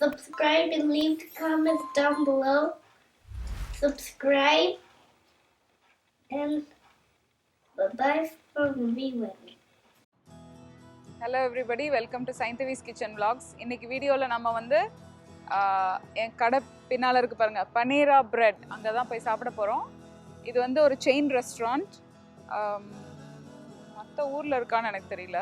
Subscribe and leave the comments down below. Subscribe and bye-bye from me. Hello everybody, welcome to Sainthavi's Kitchen Vlogs. இன்னைக்கு வீடியோவில் நம்ம வந்து என் கடை பின்னால் இருக்கு பாருங்க, Panera Bread, அங்கே தான் போய் சாப்பிட போகிறோம். இது வந்து ஒரு செயின் ரெஸ்டாரண்ட். மற்ற ஊரில் இருக்கான்னு எனக்கு தெரியல.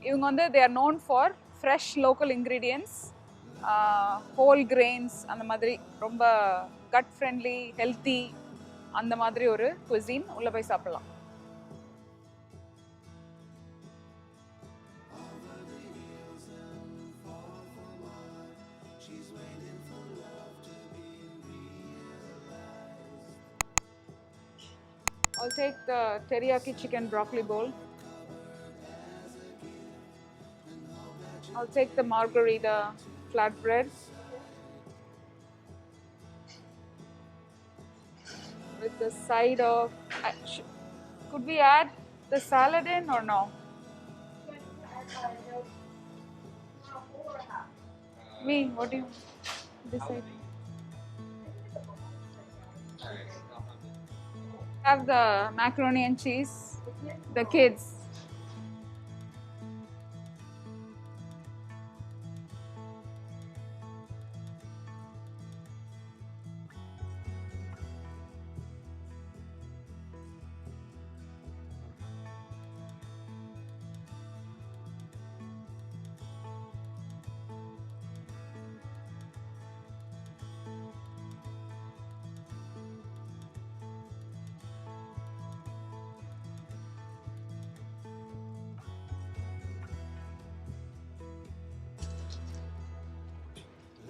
இவங்க வந்து they are known for fresh local ingredients, whole grains, அந்த மாதிரி ரொம்ப gut friendly, healthy, அந்த மாதிரி ஒரு cuisine. உள்ளே போய் சாப்பிடலாம். I'll take the teriyaki chicken broccoli bowl. I'll take the Margherita flatbread with the side of. Could we add the salad in or no? Me, what do you decide? Have the macaroni and cheese, the kids.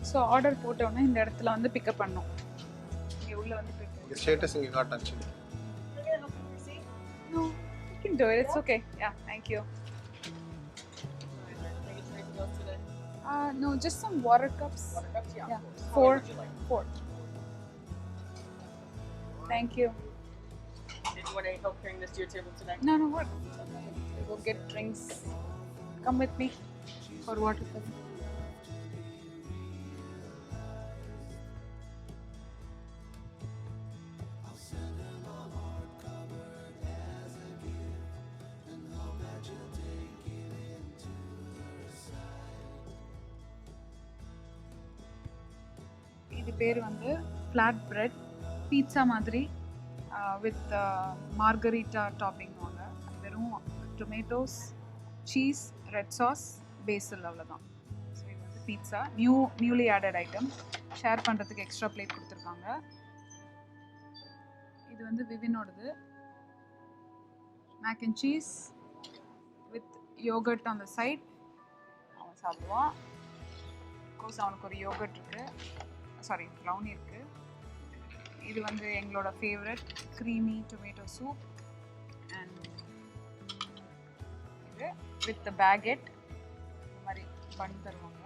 So order போட்டோன்னே இந்த இடத்துல வந்து pickup பண்ணோம். இங்கே உள்ள வந்து இந்த status இங்கே காட்டாச்சு. No, you can do it. It's okay. Yeah, thank you. No, just some water cups. Water cups, yeah. Yeah, Four. four. Thank you. Did you want any help carrying this to your table today? No, what? We'll go get drinks. Come with me for water cup. இது பேர் வந்து Flatbread, pizza மாதிரி with margherita topping வாங்க. வெறும் tomatoes, cheese, red sauce, basil, அவ்வளோதான். So இது வந்து pizza, newly added item. Share பண்ணுறதுக்கு எக்ஸ்ட்ரா பிளேட் கொடுத்துருக்காங்க. இது வந்து விவினோடது. Mac and cheese with yogurt on the side. அவன் சாப்பிடுவான். கோர்ஸ் அவனுக்கு ஒரு யோகர்ட் இருக்குது, சாரி ப்ரௌனி இருக்குது. இது வந்து எங்களோட favourite creamy tomato soup. And இது வித் பேகெட், இந்த மாதிரி பன் தருவாங்க,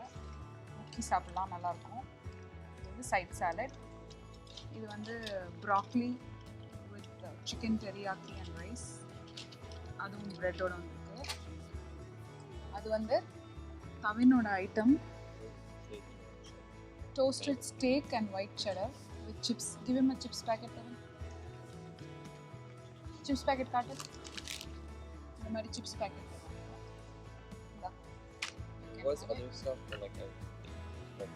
முக்கி சாப்பிட்லாம், நல்லாயிருக்கும். இது வந்து சைட் சாலட். இது வந்து broccoli with chicken teriyaki and rice, அதுவும் ப்ரெட்டோட வந்துருக்கு. அது வந்து தவினோட item, toasted steak and white cheddar with chips. Give him a chips packet. Chips packet cut it. The mari chips packet. What's other stuff for like a Okay.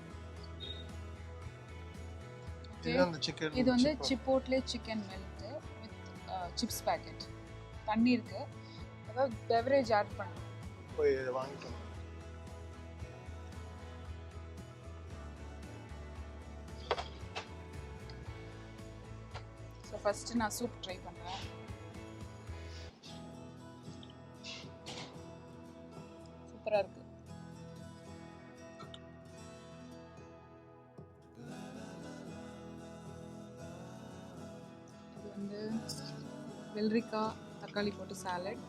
இது வந்து Chipotle chicken melt with chips packet. தண்ணி இருக்கு. அதாவது beverage add பண்ணு. போய் வாங்கிக்கணும். First நான் soup try பண்ணுறேன். சூப்பராக இருக்குது. இது வந்து வெள்ளரிக்காய் தக்காளி போட்டு சாலட்.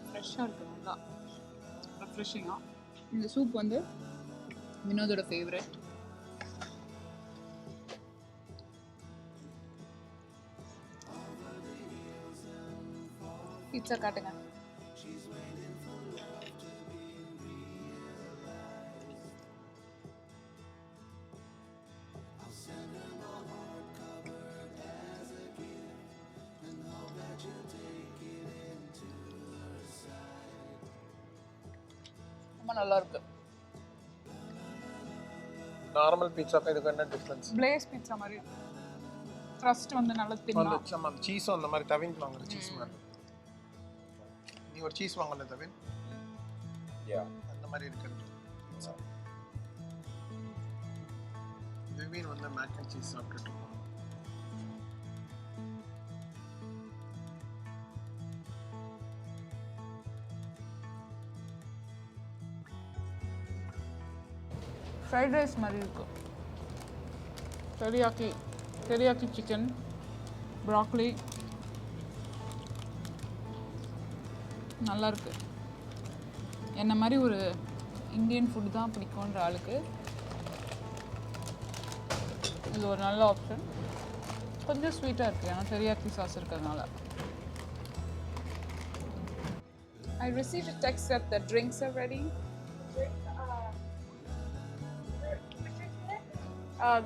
ஃப்ரெஷ்ஷாக இருக்குது, நல்லா ரெஃப்ரெஷிங்காக. இந்த சூப் வந்து வினோதோட ஃபேவரட். பீட்சா காட்டுங்க. ரொம்ப நல்லா இருக்கு. நார்மல் பீட்சாக்கு இதுக்கு என்ன டிஃபரன்ஸ்? பிளேஸ் பீட்சா மாதிரி இருக்கு. crust வந்து நல்லா தின்னா. அந்த சீஸும் அந்த மாதிரி தவின் வாங்குற சீஸ் மாதிரி. நீ ஒரு சீஸ் வாங்கல தவின்? அந்த மாதிரி இருக்கு. விவின் வந்து மேக் அண்ட் சீஸ் சாப்பிட்டுட்டு இருக்கோம். ஃப்ரைட் ரைஸ் மாதிரி இருக்கு. teriyaki chicken, broccoli நல்லா இருக்கு. என்ன மாதிரி ஒரு இந்தியன் ஃபுட் தான் பிடிக்கும்ன்ற ஆளுக்கு இது ஒரு நல்ல ஆப்ஷன். கொஞ்சம் ஸ்வீட்டாக இருக்குது ஏன்னா teriyaki சாஸ் இருக்கிறதுனால. I received a text that the drinks are ready.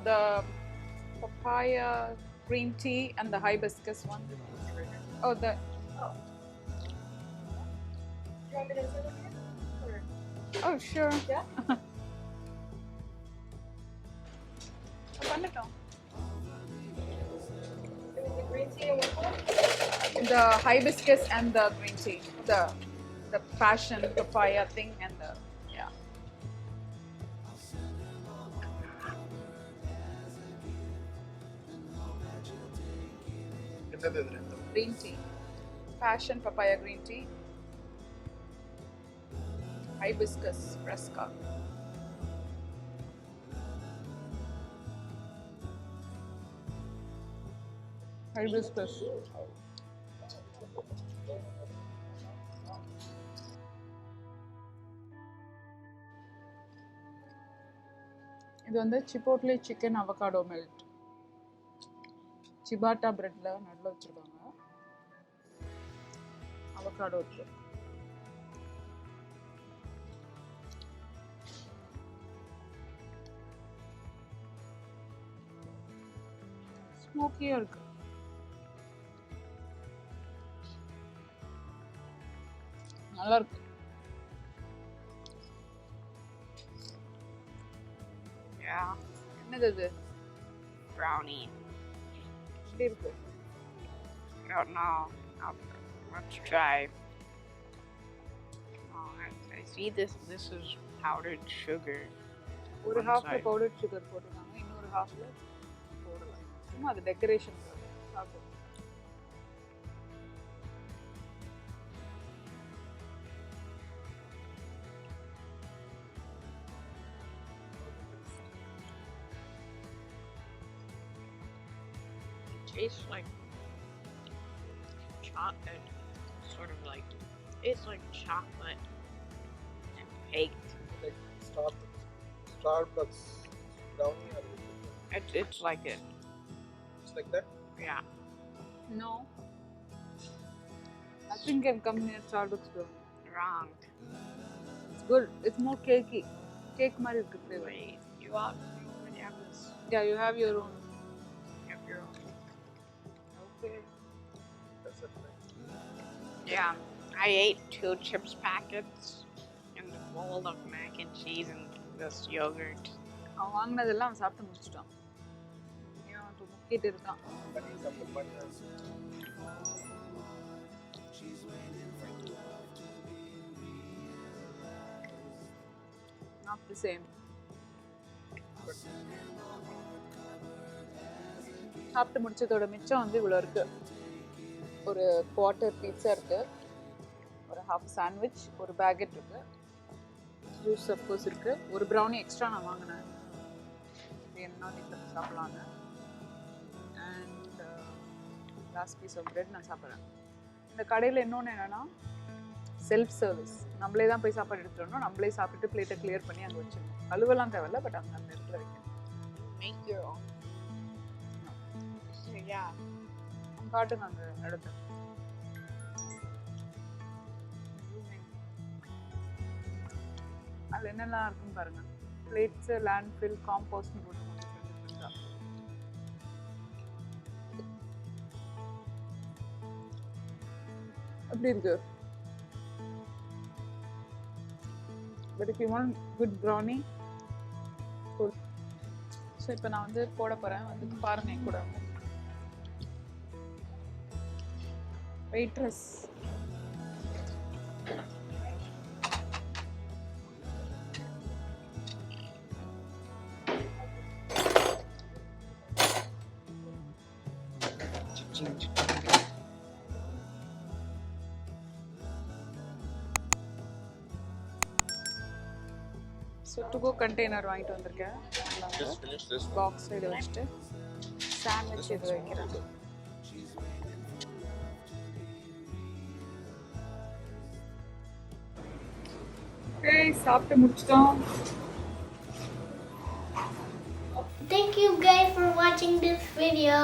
The papaya green tea and the hibiscus one. Oh, the. Do you want me to send it here? Oh, sure. Yeah. பண்ணிட்டோம். The green tea and what one? The hibiscus and the green tea. The passion papaya thing and the yeah. என்னது இது ரெண்டும்? Green tea. Passion papaya green tea. Hibiscus Fresca. Hibiscus. இது வந்து Chipotle chicken avocado melt. Ciabatta breadல நடுல வச்சிருக்காங்க. Avocado இருக்கு. ஸ்மோக்கியா இருக்கு. நல்லா இருக்கு. Yeah, என்னது இது? brownie. எப்படி இருக்கு? I don't know. Let's try. Oh, I see this. This is powdered sugar. ஒரு One ஹாஃப்ல side. பவுடர் சுகர் போட்டுருக்காங்க, இன்னொரு ஹாஃப்ல போடல. சும்மா அது டெக்கரேஷன் சாப்பிடு. It tastes like chocolate, sort of like it's like chocolate and baked. Like Starbucks brownie or something. It's like it. It's like that? Yeah. No. Nothing can come near Starbucks brownie. Wrong. It's good. It's more cakey. Cake மாதிரி இருக்கு flavor. Wait, you already have this. Yeah, you have your own. You have your own. Okay. That's it. Right? Yeah, I ate 2 chips packets and a bowl of mac and cheese and this yogurt. அவன் வாங்கினதெல்லாம் அவன் சாப்பிட்டு முடிச்சிட்டான். ஏன் இப்போ முக்கிட்டு இருக்கான். Bunny something bunny. Not the same. சாப்பிட்டு முடிச்சதோட மிச்சம் வந்து இவ்வளோ இருக்கு. ஒரு குவார்ட்டர் பீட்சா இருக்கு, ஒரு ஹாஃப் சாண்ட்விச், ஒரு பேக்கெட் இருக்கு, ஜூஸ் அஃப்கோர்ஸ் இருக்கு, ஒரு ப்ரௌனி எக்ஸ்ட்ரா நான் வாங்கினேன் என்ன வீட்டில் சாப்பிட்லான்னு. And last piece of bread நான் சாப்பிட்றேன். இந்த கடையில் இன்னொன்று என்னென்னா செல்ஃப் சர்வீஸ். நம்மளே தான் போய் சாப்பாடு எடுத்துகிட்டு வரணும், நம்மளே சாப்பிட்டு பிளேட்டை கிளியர் பண்ணி அங்கே வச்சிடணும். கழுவெல்லாம் தேவையில்ல, பட் அங்கே அந்த இடத்துல வைக்கணும். Make your own. So, yeah. காட்டுங்க அந்த இடத்த. அது என்னெல்லாம் இருக்குன்னு பாருங்க. பிளேட்ஸ், லேண்ட்ஃபில், காம்போஸ்ட்னு போட்டு எப்படி இருக்கு? But if you want good brownie, cool. So இப்போ நான் வந்து போட போகிறேன் வந்து பாருங்க என் கூட வெயிட்ரஸ் ஸோ டுகோ கண்டெய்னர் வாங்கிட்டு வந்திருக்கேன் Just finish this one. Box இதை வச்சுட்டு சாண்ட்விச் இது வைக்கிறேன் சாப்பிட்டு முடிச்சிட்டோம் Thank you guys for watching this video.